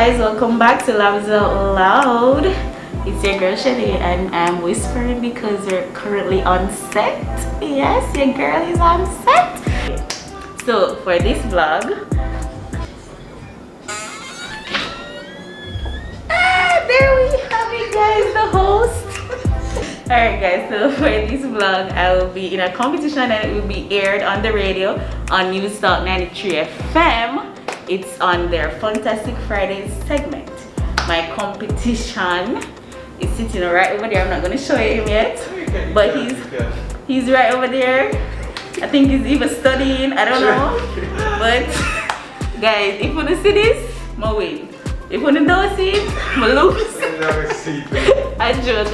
guys, welcome back to Labs Out Loud. It's your girl Shadi and I'm whispering because we're currently on set. Yes, your girl is on set. So for this vlog, there we have it guys, the host. Alright guys, so for this vlog I will be in a competition and it will be aired on the radio on Newstalk 93 FM. It's on their Funtastic Fridays segment. My competition is sitting right over there. I'm not going to show him yet, but he's right over there. I think he's even studying, I don't know. But guys, if you want to see this, I win. If you want to don't see it, I lose. I joke.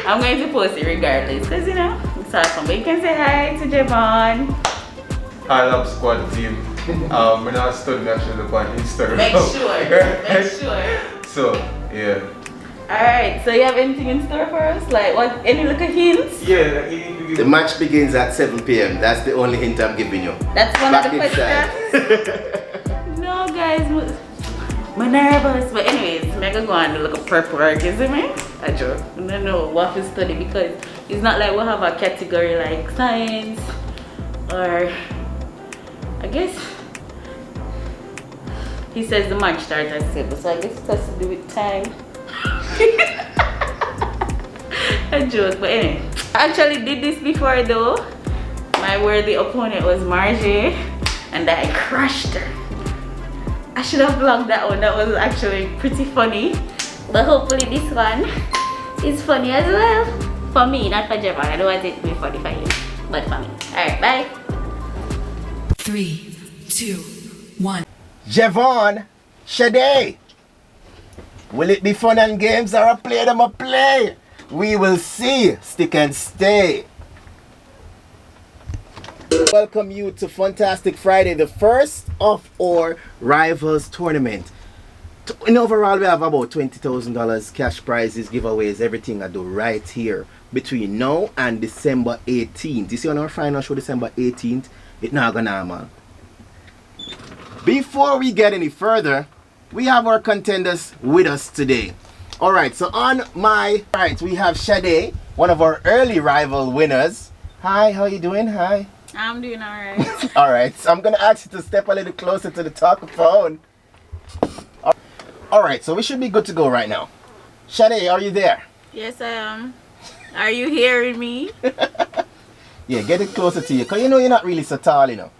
I'm going to post it regardless because you know, it's awesome. But you can say hi to Javon. Hi, Lab Squad team. We're not studying actually on Instagram. Make sure. So, yeah. Alright, so you have anything in store for us? Like what, any little hints? Yeah, the match begins at 7 p.m. That's the only hint I'm giving you. That's one Back of the questions. No guys, I'm nervous. But anyways, I'm gonna go on to look at prep work, isn't it? I joke. I don't know what to study because it's not like we'll have a category like science or I guess he says the match starts at 7, so I guess it has to do with time. I joke, but anyway. I actually did this before though. My worthy opponent was Margie and I crushed her. I should have vlogged that one. That was actually pretty funny. But hopefully this one is funny as well. For me, not for Javon. I don't want it to be funny for you, but for me. Alright, bye. 3, 2, 1. Javon, Shade. Will it be fun and games or a play them a play? We will see. Stick and stay. Welcome you to Funtastic Friday, the first of our Rivals tournament. In overall, we have about $20,000 cash prizes, giveaways, everything I do right here between now and December 18th. You see on our final show, December 18th, it's not gonna happen. Before we get any further, we have our contenders with us today. Alright, so on my right, we have Shade, one of our early rival winners. Hi, how you doing? Hi. I'm doing alright. Alright, so I'm gonna ask you to step a little closer to the talk-phone. Alright, so we should be good to go right now. Shade, are you there? Yes, I am. Are you hearing me? Yeah, get it closer to you, because you know you're not really so tall, you know.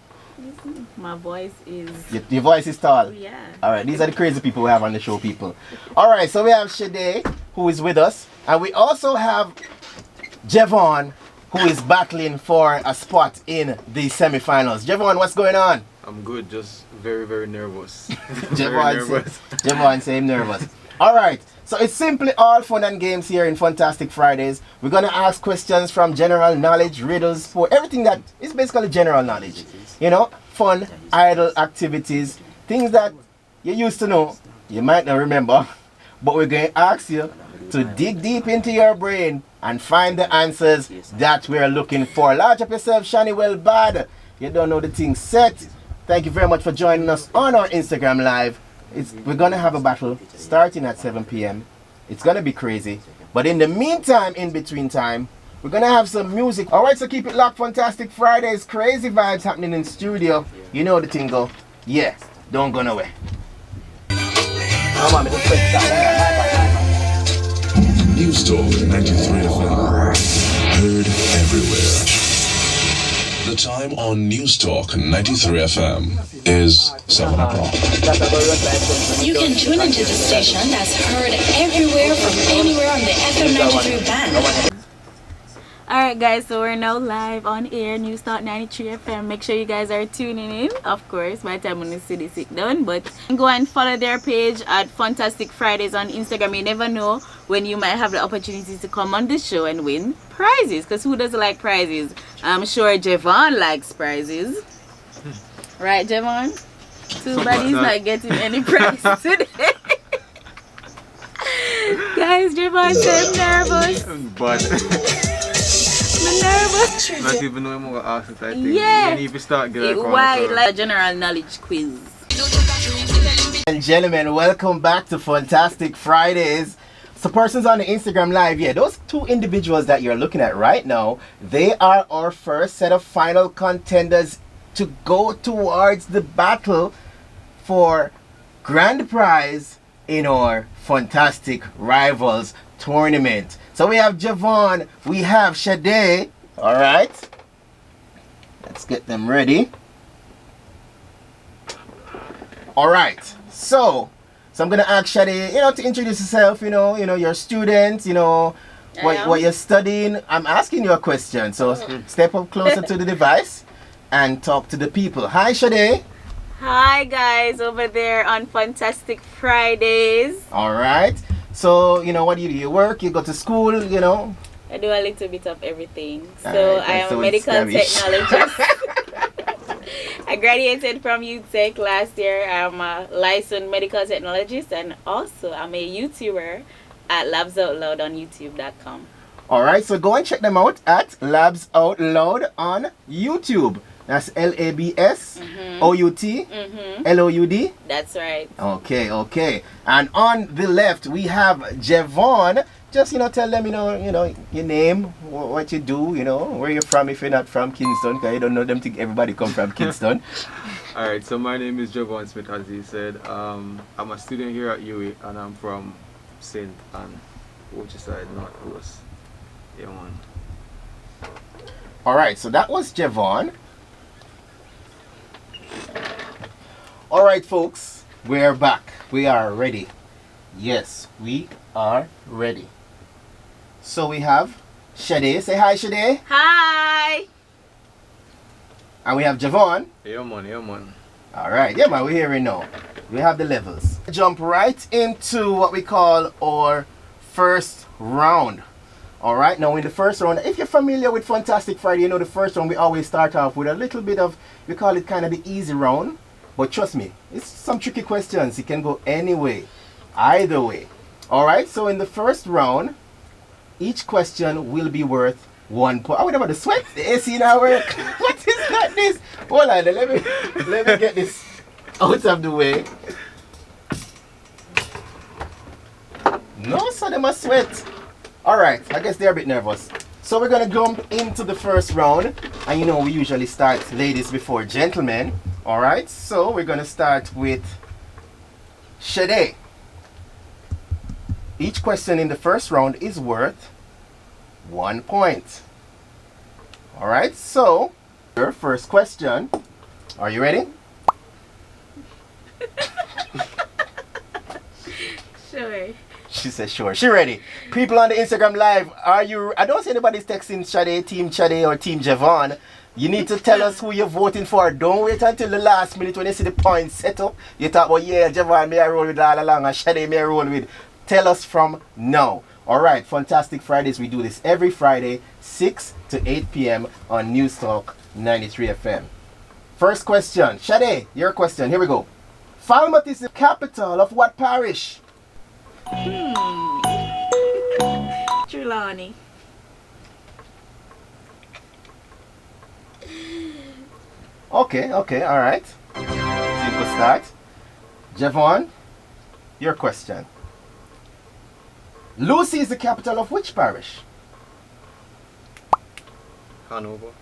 My voice is... Your voice is tall? Yeah. Alright, these are the crazy people we have on the show, people. Alright, so we have Shade, who is with us. And we also have Javon, who is battling for a spot in the semifinals. Javon, what's going on? I'm good, just very, very nervous. Javon, same nervous. Alright, so it's simply all fun and games here in Funtastic Fridays. We're going to ask questions from general knowledge, riddles, sport, everything that is basically general knowledge. You know, fun, idle activities, things that you used to know, you might not remember, but we're going to ask you to dig deep into your brain and find the answers that we're looking for. Large up yourself, Shani, well bad. You don't know the thing set. Thank you very much for joining us on our Instagram Live. We're going to have a battle starting at 7 p.m. It's going to be crazy. But in the meantime, in between time, we're going to have some music. Alright, so keep it locked. Fantastic Fridays. Crazy vibes happening in studio. You know the thing go. Yeah, don't go nowhere. Newstalk 93 FM. Heard everywhere. The time on Newstalk 93 FM is 7 o'clock. You can tune into the station that's heard everywhere from anywhere on the FM 93 band. Alright guys, so we're now live on air, Newstalk 93 FM. Make sure you guys are tuning in, of course, by the time when you see this done. But go and follow their page at Funtastic Fridays on Instagram. You never know when you might have the opportunity to come on the show and win prizes. Because who doesn't like prizes? I'm sure Javon likes prizes. Right, Javon? Too bad he's not getting any prize today. Guys, Javon said nervous. But... nervous. Not even know I'm going to ask it, I think. Yeah. You need to start getting Why? Like a general knowledge quiz. And gentlemen, welcome back to Fantastic Fridays. So persons on the Instagram live, yeah, those two individuals that you're looking at right now, they are our first set of final contenders to go towards the battle for grand prize in our Fantastic Rivals tournament. So we have Javon, we have Shade. All right, let's get them ready. All right, so I'm gonna ask Shade, to introduce yourself. You're a student. What you're studying. I'm asking you a question, so step up closer to the device and talk to the people. Hi, Shade. Hi guys, over there on Fantastic Fridays. All right. So what do? You work? You go to school? I do a little bit of everything. So Alright, I am so a medical it's technologist. I graduated from UTech last year. I'm a licensed medical technologist, and also I'm a YouTuber at Labs Out Loud on YouTube.com. All right. So go and check them out at Labs Out Loud on YouTube. That's LABS OUT LOUD. That's right. Okay. And on the left we have Javon. Just tell them your name, what you do, where you're from if you're not from Kingston, because you don't know them. Think everybody come from Kingston. Alright, so my name is Javon Smith, as he said. I'm a student here at UWI, and I'm from St. Anne, Waterside, North Coast. Yeah, man. All right, so that was Javon. All right, folks, we're back. We are ready. Yes, we are ready. So we have Shade. Say hi, Shade. Hi. And we have Javon. Yeah, man. All right, yeah, man, we're hearing now. We have the levels. Jump right into what we call our first round. All right, now in the first round, if you're familiar with Fantastic Friday, the first round we always start off with a little bit of, we call it kind of the easy round. But trust me, it's some tricky questions. It can go any way, either way. All right, so in the first round, each question will be worth 1 point. Oh, what about the sweat? The AC now work. What is that? This? Hold on, let me get this out of the way. No, so they must sweat. All right, I guess they're a bit nervous. So we're gonna jump into the first round, and we usually start ladies before gentlemen. All right, so we're gonna start with Shade. Each question in the first round is worth 1 point. All right, so your first question. Are you ready? Sure. She says sure. She ready. People on the Instagram live, are you? I don't see anybody's texting Shade, Team Shade or Team Javon. You need to tell us who you're voting for. Don't wait until the last minute when you see the points set up. You talk about, yeah, Javon, may I roll with all along, and Shade, may I roll with. Tell us from now. All right, Fantastic Fridays. We do this every Friday, 6 to 8 p.m. on Newstalk 93 FM. First question. Shade, your question. Here we go. Falmouth is the capital of what parish? Trelawney. Okay, all right. Simple start. Javon, your question. Lucy is the capital of which parish? Hanover.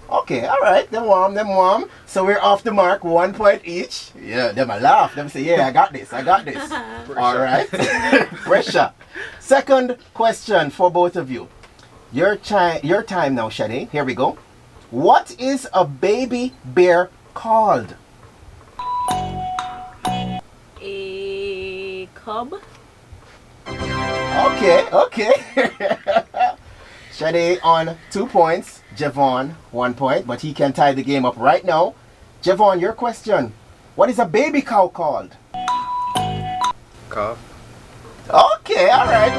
Okay, all right. Them warm. So we're off the mark, 1 point each. Yeah, them a laugh. Them say, yeah, I got this. All right. Pressure. Second question for both of you. Your time now, Shade. Here we go. What is a baby bear called? A cub. Okay. Shade on 2 points. Javon 1 point, but he can tie the game up right now. Javon, your question. What is a baby cow called? Calf. Okay, all right.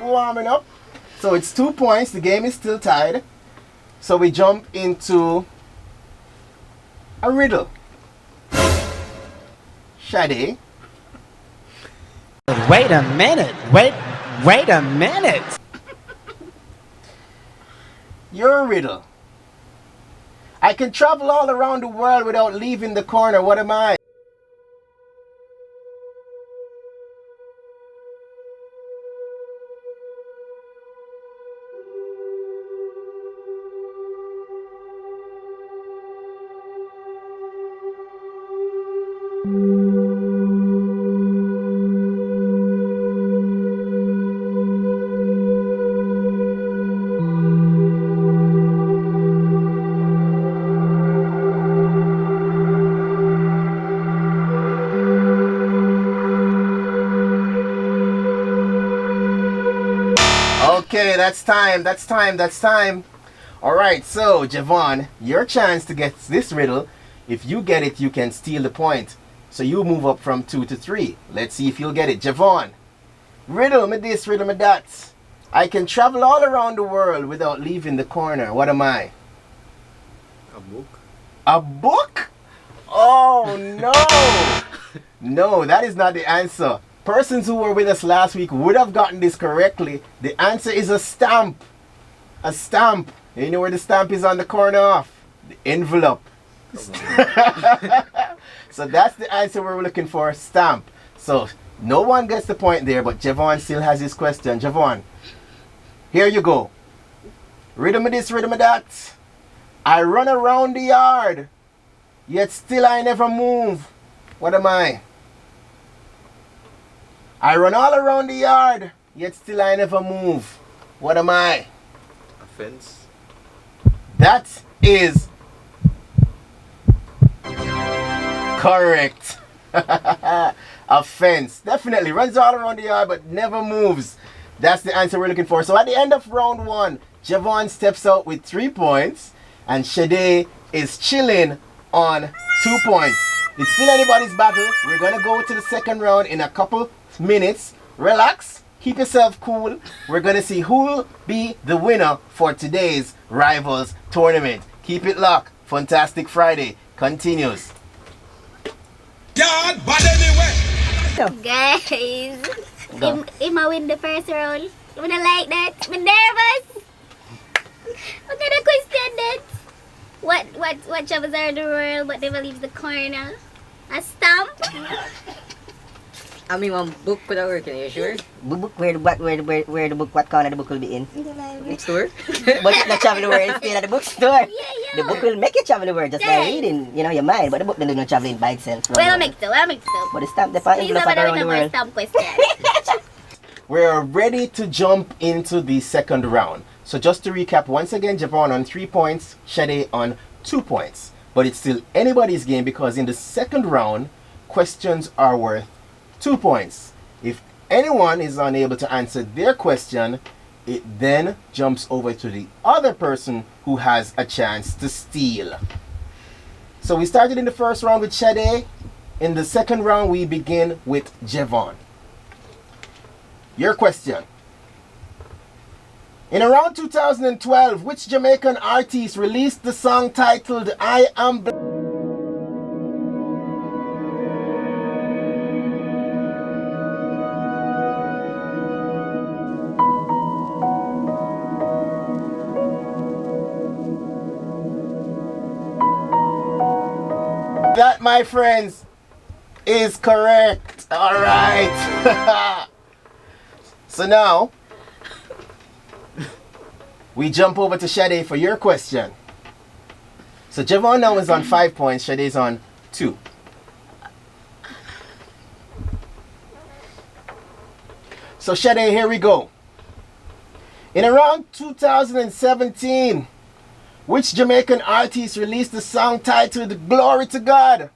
We're warming up. So it's 2 points. The game is still tied. So we jump into a riddle. Shade. Wait a minute. Wait a minute. Your riddle. I can travel all around the world without leaving the corner. What am I? Okay, that's time. Alright, so Javon, your chance to get this riddle. If you get it, you can steal the point. So you move up from 2 to 3. Let's see if you'll get it. Javon, riddle me this, riddle me that. I can travel all around the world without leaving the corner. What am I? A book? A book? Oh no! No, that is not the answer. Persons who were with us last week would have gotten this correctly. The answer is a stamp. A stamp. You know where the stamp is on the corner of? The envelope. So that's the answer we're looking for, stamp. So no one gets the point there, but Javon still has his question. Javon, here you go. Riddle me this, riddle me that. I run around the yard, yet still I never move. What am I? I run all around the yard, yet still I never move. What am I? A fence? That is correct. A fence. Definitely runs all around the yard but never moves. That's the answer we're looking for. So at the end of round 1, Javon steps out with 3 points and Shade is chilling on 2 points. It's still anybody's battle. We're going to go to the second round in a couple minutes. Relax. Keep yourself cool. We're going to see who will be the winner for today's Rivals Tournament. Keep it locked. Fantastic Friday continues. God, but anyway. Guys, if I win the first round, I don't like that. I'm nervous. What kind of question that? What travels around the world but never leaves the corner? A stamp? I mean, one book could have worked, are you sure? Book where the book, what corner the book will be in? In the library. Bookstore? But it's not travel the world, it's still at the bookstore. Yeah. The book will make you travel the world just by reading, your mind. But the book doesn't do no traveling by itself. Well, mix it. But the stamp, the part Please envelope nobody around the know my world. stamp question. We're ready to jump into the second round. So just to recap, once again, Javon on 3 points, Shade on 2 points. But it's still anybody's game because in the second round, questions are worth 2 points. If anyone is unable to answer their question, it then jumps over to the other person who has a chance to steal. So we started in the first round with Shade. In the second round, we begin with Javon. Your question. In around 2012, which Jamaican artist released the song titled I Am That, my friends, is correct. All right. So now, we jump over to Shade for your question. So Javon now is on 5 points. Shade is on 2. So Shade, here we go. In around 2017, which Jamaican artist released the song titled Glory to God?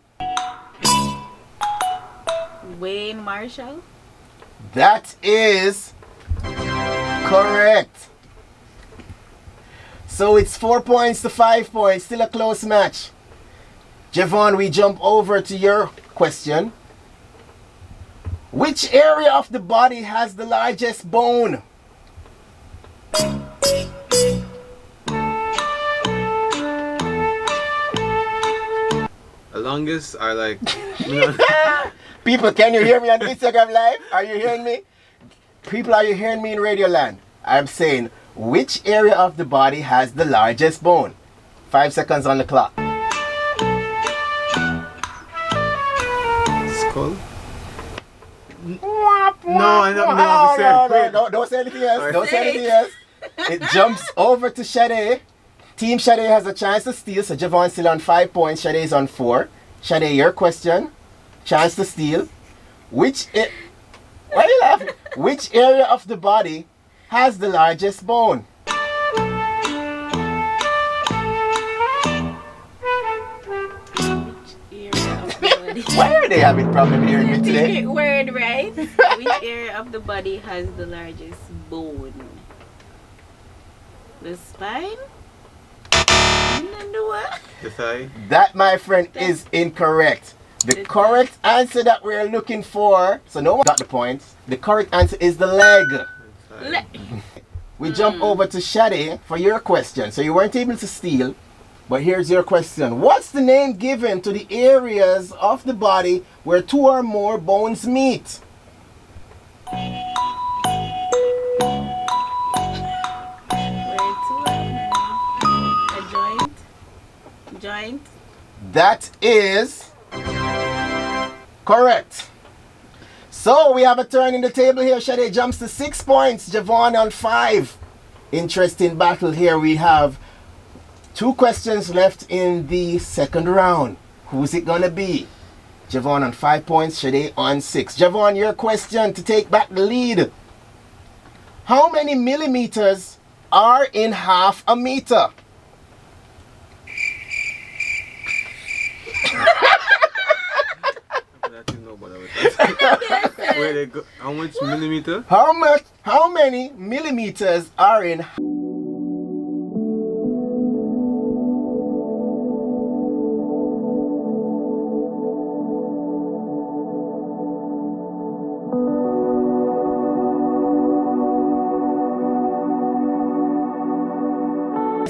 Wayne Marshall. That is correct. So it's 4 points to 5 points. Still a close match. Javon, we jump over to your question. Which area of the body has the largest bone? The longest are like... People, can you hear me on Instagram Live? Are you hearing me? People, are you hearing me in Radio Land? I'm saying, which area of the body has the largest bone? 5 seconds on the clock. Skull? No, I don't No, don't say anything else. Don't say anything else. It jumps over to Shade. Team Shade has a chance to steal, so Javon's still on 5 points. Shade is on 4. Shade, your question. Chance to steal. Why are you laughing? Which area of the body has the largest bone? Why are they having problem hearing me today? Word, right? Which area of the body has the largest bone? The spine? The thigh? That, my friend, is incorrect. The correct answer that we're looking for, so no one got the points. The correct answer is the leg. We jump over to Shade for your question. So you weren't able to steal, but here's your question. What's the name given to the areas of the body where 2 or more bones meet? Joint. That is correct. So we have a turn in the table here. Shade jumps to 6 points. Javon on 5. Interesting battle here. We have 2 questions left in the second round. Who's it gonna be? Javon on 5 points. Shade on 6. Javon, your question to take back the lead. How many millimeters are in half a meter? Where they go? How much millimeter? How many millimeters are in?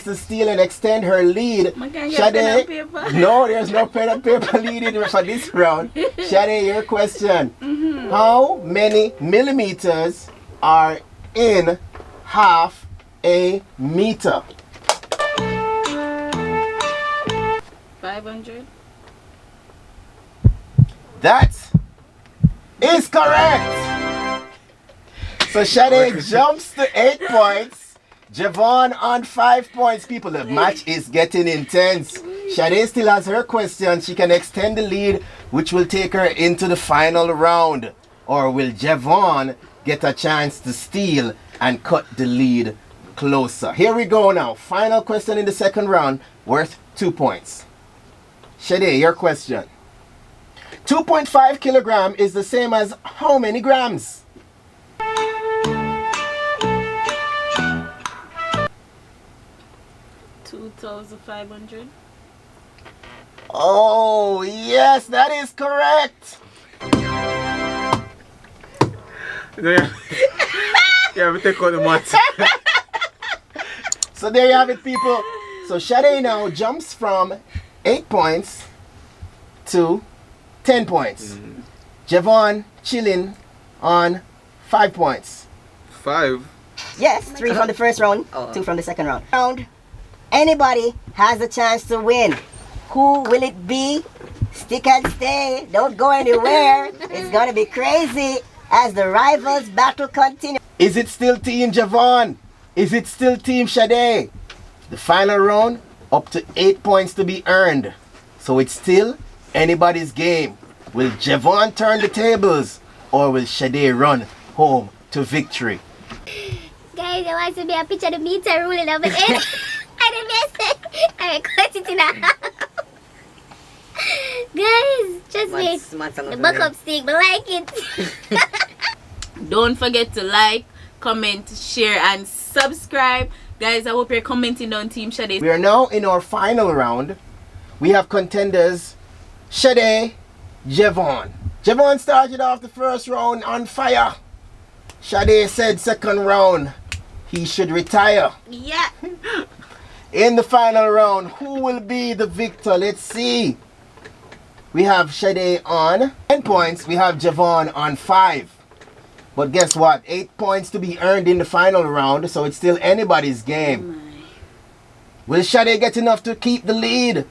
To steal and extend her lead. Shade, no, there's no pen and paper leading for this round. Shade, your question. How many millimeters are in half a meter? 500. That is correct. So Shade jumps to 8 points. Javon on 5 points. People, the match is getting intense. Shade still has her question. She can extend the lead, which will take her into the final round. Or will Javon get a chance to steal and cut the lead closer? Here we go now. Final question in the second round, worth 2 points. Shade, your question. 2.5 kilogram is the same as how many grams? 2,500. Oh, yes, that is correct. Yeah, we take out the maths. So there you have it, people. So Shade now jumps from 8 points to 10 points. Javon chilling on 5 points. 5? Yes, 3 from the first round, 2 from the second round. Anybody has a chance to win. Who will it be? Stick and stay. Don't go anywhere. It's gonna be crazy as the rivals battle continues. Is it still Team Javon? Is it still Team Shade? The final round, up to 8 points to be earned. So it's still anybody's game. Will Javon turn the tables or will Shade run home to victory? Guys, I want to be a picture of the meter ruling over it. I didn't miss it. I cut it in half. Guys, just wait. The buck up stick, but like it. Don't forget to like, comment, share, and subscribe. Guys, I hope you're commenting on Team Shade. We are now in our final round. We have contenders Shade, Javon. Javon started off the first round on fire. Shade said second round he should retire. Yeah. In the final round, who will be the victor? Let's see. We have Shade on 10 points. We have Javon on 5. But guess what? 8 points to be earned in the final round, so it's still anybody's game. Will Sade get enough to keep the lead?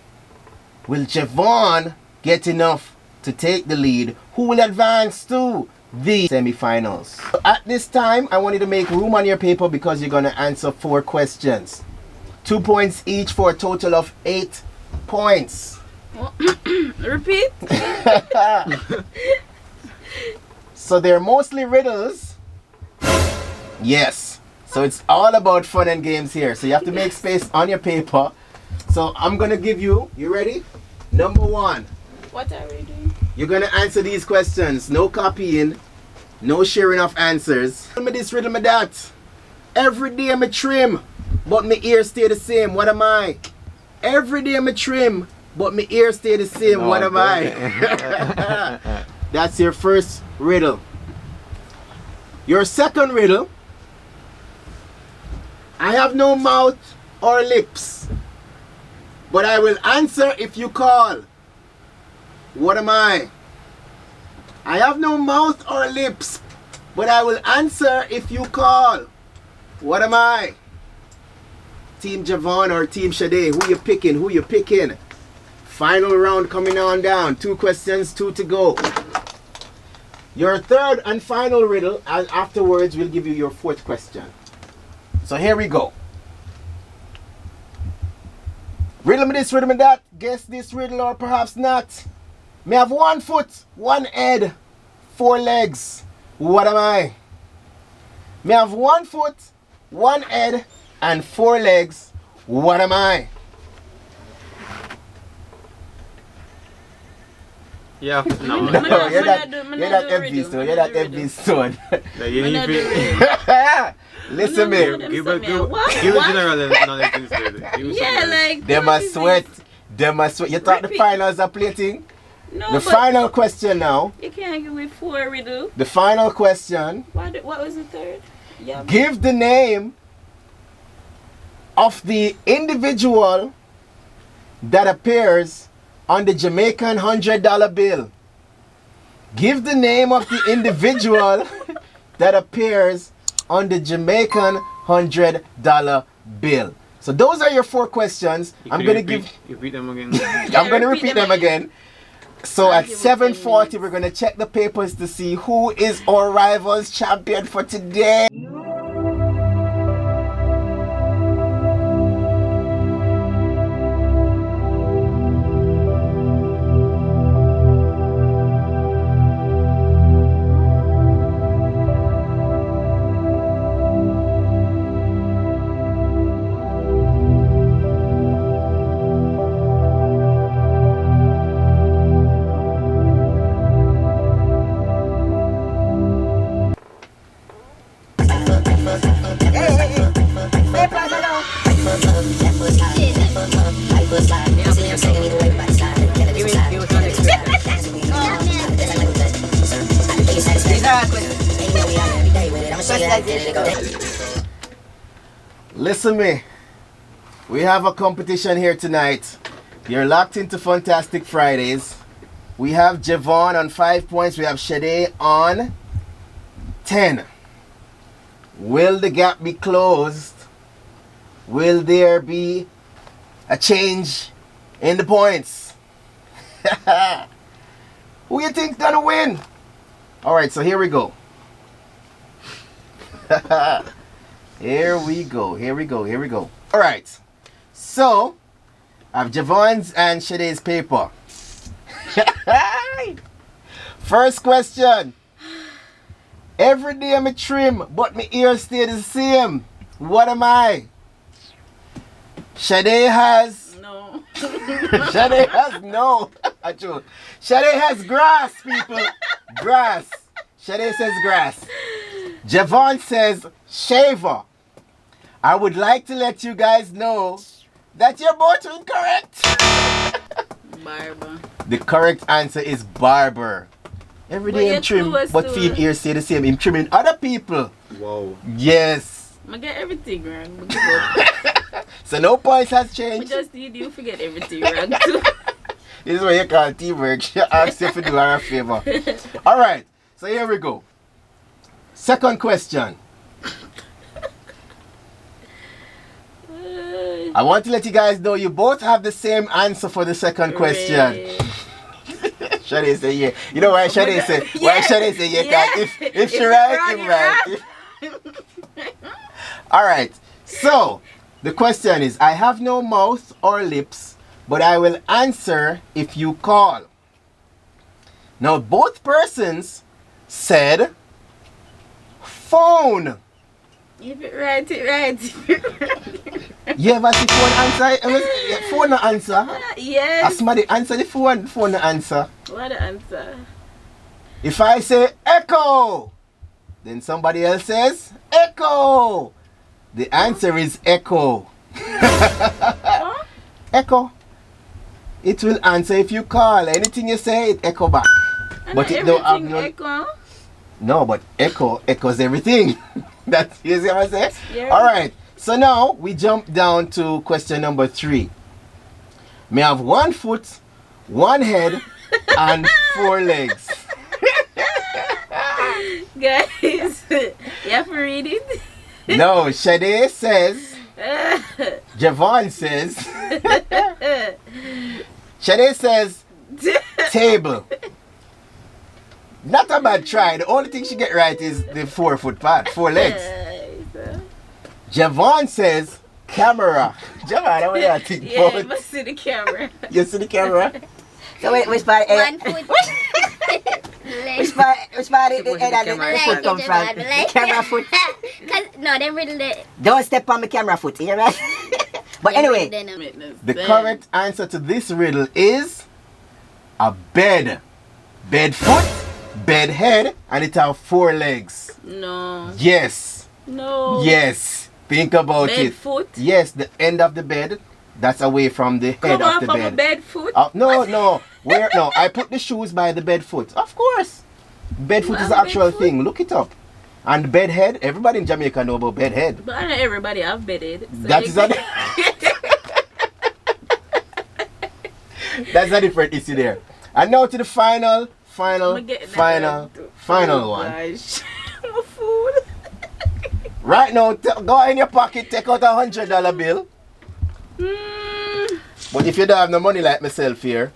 Will Javon get enough to take the lead? Who will advance to the semi-finals? At this time, I want you to make room on your paper because you're going to answer 4 questions. 2 points each for a total of 8 points. Repeat. So they're mostly riddles. Yes. So it's all about fun and games here. So you have to make space on your paper. So I'm going to give you ready? Number 1. What are we doing? You're going to answer these questions. No copying. No sharing of answers. Riddle me this, riddle me that. Every day me trim, but my ears stay the same. What am I? Every day me trim, but my ears stay the same. No, what am I? That's your first riddle. Your second riddle. I have no mouth or lips, but I will answer if you call. What am I? I have no mouth or lips, but I will answer if you call. What am I? Team Javon or Team Sade? Who you picking? Who you picking? Final round coming on down. 2 questions, 2 to go. Your third and final riddle, and afterwards we'll give you your 4th question. So here we go. Riddle me this, riddle me that. Guess this riddle or perhaps not. May have 1 foot, 1 head, 4 legs. What am I? May have 1 foot, 1 head, and 4 legs. What am I? Yeah, no. No, you're not FB stone. You're not FB stone. No, you need to Listen, me. give a general knowledge instead. Yeah, like. They must sweat. They must sweat. You thought the finals are plating? No, The final question now. You can't give me 4 riddle. The final question. What was the third? Yeah. Give the name of the individual that appears on the Jamaican $100 bill. Give the name of the individual that appears on the Jamaican $100 bill. So those are your 4 questions. I'm going to give. Repeat them again. I'm going to repeat them again. So at 7:40, we're going to check the papers to see who is our rivals champion for today. Listen me, we have a competition here tonight. You're locked into Funtastic Fridays. We have Javon on 5 points. We have Sade on 10. Will the gap be closed? Will there be a change in the points? Who you think gonna win? Alright, so here we go. Here we go. Alright. So, I have Javon's and Shade's paper. First question. Every day I'm a trim, but my ears stay the same. What am I? Sade has... No. Sade has no. I joke. Sade has grass, people. Grass. Sade says grass. Javon says shaver. I would like to let you guys know that you're both incorrect. Barber. The correct answer is barber. Every day I'm trim, but feet ears stay the same. I'm trimming other people. Wow. Yes. I get everything wrong. So no points has We changed. just need you forget everything wrong too. This is what you call teamwork. She asked you to do her a favor. Alright, so here we go. Second question. I want to let you guys know you both have the same answer for the second question. Shade say yeah. You know why Shade say? Why Shade say yeah? Yeah. If she right, him right. All right. So the question is: I have no mouth or lips, but I will answer if you call. Now both persons said phone. If it right, it right. You ever see phone answer? Phone no answer. Yes. As somebody answer the phone no answer. What the answer? If I say echo, then somebody else says echo. The answer is echo. Huh? Echo. It will answer if you call. Anything you say, it echo back. But it don't have no. Echo. No, but echo echoes everything. That's you see what I say? Yeah. All right. So now we jump down to question number 3. May have 1 foot, 1 head, and 4 legs. Guys, you have to read it. No, Shade says. Javon says. Shade says table. Not a bad try. The only thing she get right is the 4 foot part, 4 legs. Javon says camera. Javon, I want you to think Yeah, about. you must see the camera. You see the camera? So wait, which part? 1 foot. Which part the head and the foot come from? The camera foot. No, them riddle it. Don't step on my camera foot, you hear me? But anyway, The correct answer to this riddle is a bed. Bed foot, bed head, and it have 4 legs. No. Yes. No. Yes. Think about Bed it. foot? Yes, the end of the bed, that's away from the head Come of off the from bed. a bed foot? No. Where? No, I put the shoes by the bed foot. Of course. Bed foot is the actual thing. Look it up. And bed head, everybody in Jamaica know about bed head. But not everybody have bedded. So That is that's a different issue there. And now to the final one. Gosh. My food. Right now, go in your pocket, take out $100 bill. But if you don't have no money like myself here,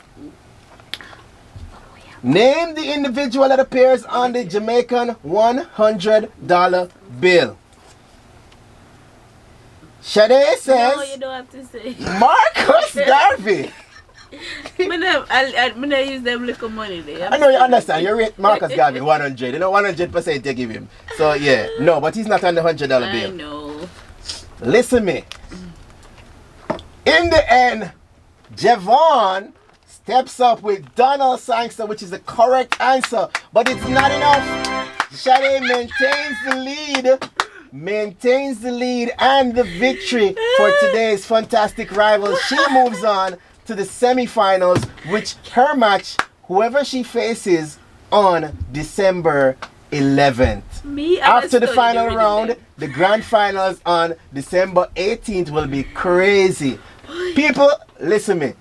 name the individual that appears on the Jamaican $100 bill. Shade says, No, you don't have to say. Marcus Garvey. I'm gonna use them little money there. I know you understand. You rate Marcus Garvey 100. You know 100% you give him. So yeah, no, but he's not on the $100 bill. I know. Listen me. In the end, Javon steps up with Donald Sangster, which is the correct answer, but it's not enough. Shade maintains the lead and the victory for today's fantastic rivals. She moves on to the semi-finals, which her match, whoever she faces, on December 11th. After the final round, the grand finals on December 18th will be crazy. People, listen me.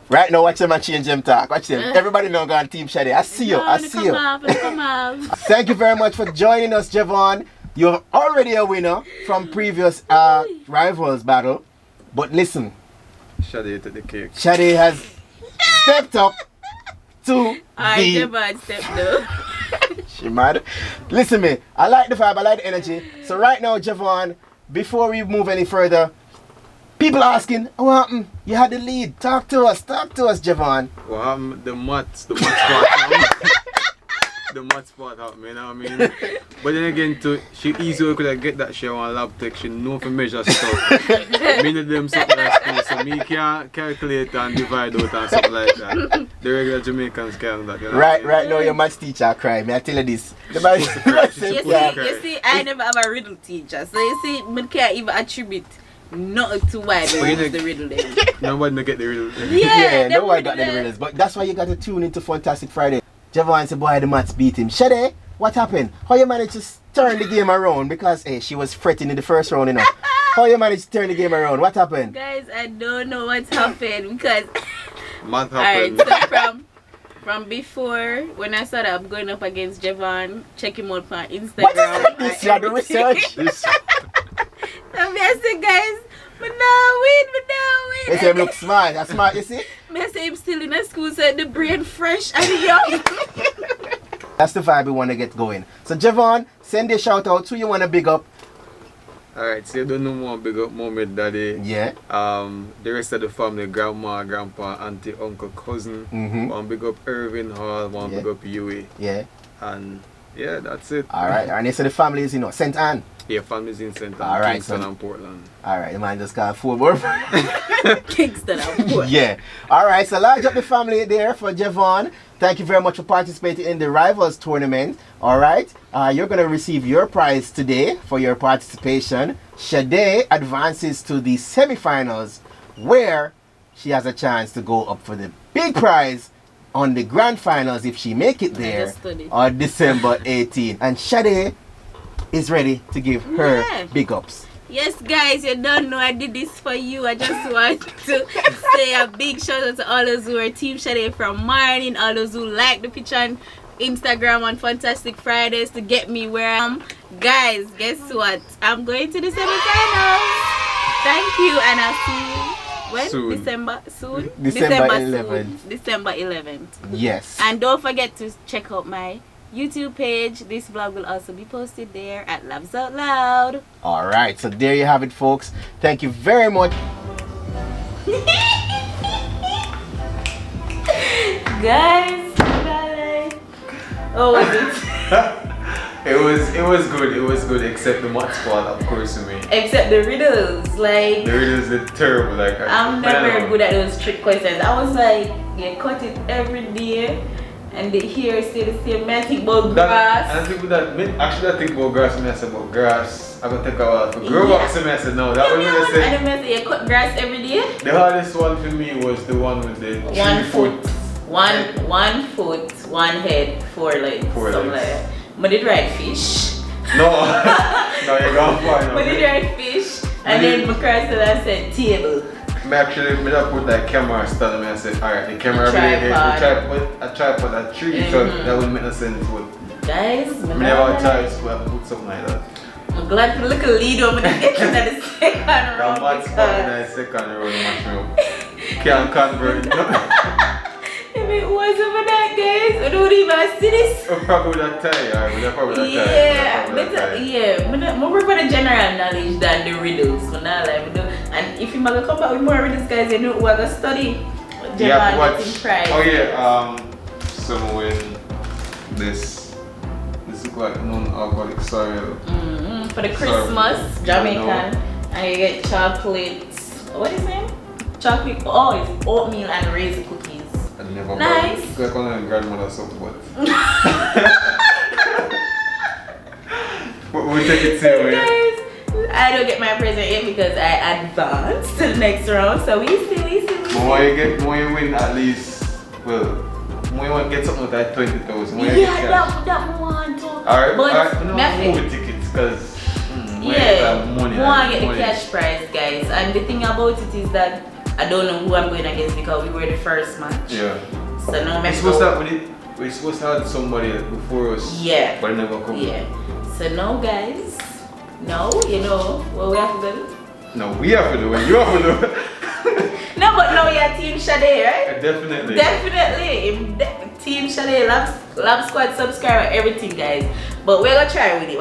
Right now, watch them and change them talk. Watch them. Everybody know go on Team Shade. I see you. I see you. Come on. Thank you very much for joining us, Javon. You're already a winner from previous rivals battle. But listen, Shade to the cake. Shade has stepped up to I the... never stepped though. She mad. Listen me, I like the vibe, I like the energy. So right now, Javon, before we move any further, people asking, what happened? You had the lead. Talk to us, Javon. Well, the mud spot out. The mud spot out, man, you know what I mean? But then again, she easily could have get that shit on lab tech. She know for measure stuff. Many of them something like school, so me can't calculate and divide out and something like that. The regular Jamaicans can't that. You know Right now, your maths teacher cry. May I tell you this? The maths You see, I never have a riddle teacher, so you see, I can't even attribute nothing to why they use the riddle there. Nobody no get the riddle. Yeah, nobody got the riddles. But that's why you got to tune into Fantastic Friday. Javon said, boy, the maths beat him. Shade, what happened? How you managed to turn the game around? Because hey, she was fretting in the first round, you know. How you managed to turn the game around? What happened? Guys, I don't know what's happened because Math happened. alright, so from before when I started up going up against Javon, check him out on Instagram. What is this? You have the research? I said, guys, Me nah win. They say him look smart. That's smart, you see? Me say him still in the school, so the brain fresh and young. That's the vibe we want to get going. So Javon, send a shout out. Who you want to big up? Alright, so you don't know more big up mom and daddy. Yeah. The rest of the family, grandma, grandpa, auntie, uncle, cousin. One big up Irvin Hall, one big up Huey. Yeah. And yeah, that's it. Alright, and they say the family is, St. Anne. Yeah, family's in St. Anne, Alright, Kingston so and Portland. Alright, the man just got 4 more. Kingston and Portland. Yeah. Alright, so large up the family there for Javon. Thank you very much for participating in the Rivals tournament. Alright, you're going to receive your prize today for your participation. Shade advances to the semifinals where she has a chance to go up for the big prize on the grand finals if she make it there on December 18th. And Shade is ready to give her big ups. Yes, guys, you don't know I did this for you. I just want to say a big shout out to all those who are Team Shade from morning, all those who like the picture on Instagram on Funtastic Fridays to get me where I am. Guys, guess what? I'm going to the semifinals. Thank you, and I'll see you when? Soon. December 11th. December 11th. Yes. And don't forget to check out my YouTube page. This vlog will also be posted there at Laughs Out Loud. Alright, so there you have it, folks. Thank you very much. Guys, oh, was it? It was good, except the math part, of course, to me. Except the riddles, like The riddles are terrible, like I'm never good at those trick questions. I was like, yeah, cut it every day, and the hair stay the same. Man, I think about grass. I think about that. Actually, I think about grass. I said about grass. I'm gonna take a while to grow up. So I said no. That was what I said. And then I said, you cut grass every day. The hardest one for me was the one with the 1 3 foot. One foot, 1 head, 4 legs. 4 something legs. like that. But did right fish. No, no, you're gone far now. But did right fish. And then McCarthy I said table. I actually made up put that camera stand and I said, alright, the camera over there, a tripod, a tree, so that would make no sense. But guys, I never tried to put something like that. I'm glad to look a lead over the getting at the second That round. mad spot in the second round mushroom. Can't convert, no. If it wasn't for that, guys, I don't even see this. Probably with that tie, probably with that tie. More for the general knowledge than the riddles. So now, like, and if you might come back with more riddles, guys, you know we're gonna study. Yeah, watch. Prize. Oh yeah, some when this look like non-alcoholic soil. For the Christmas, Jamaican, and you get chocolates. What is it? Chocolate. Oh, it's oatmeal and raisin cookies. I never Nice. It's like on a grandmother something, but we take it seriously. Guys, I don't get my present yet because I advanced to the next round. So we see. More you win at least. Well, more you get something like 20,000. Yeah, that one too. Alright, But no movie tickets because money. I get the cash prize, guys. And the thing about it is that I don't know who I'm going against because we were the first match. Yeah. So now we're supposed to have somebody before us. Yeah. But it never come. Yeah. So now, guys, you know what we have to do. No, we have to do it. You have to do it. No, but now you're Team Shade, right? Definitely. Team Shade, Lab Squad subscriber, everything, guys. But we're gonna try with it.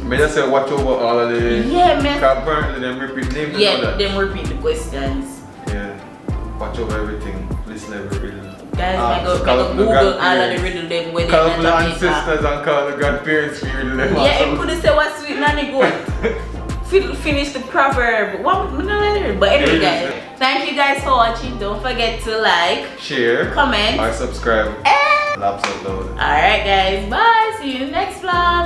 May just say watch over all of the. Yeah, man. Apparently, them repeat names. Yeah, them repeat the questions. Yeah. Watch over everything. Listen every riddle. Guys, I go Google all of the riddle them when call the ancestors and call the grandparents for riddle them. Yeah, it could say what sweet nanny go. Finish the proverb. But anyway, guys, thank you guys for watching. Don't forget to like, share, comment, or subscribe. and Laughs Out Loud. alright, guys. Bye. See you next vlog.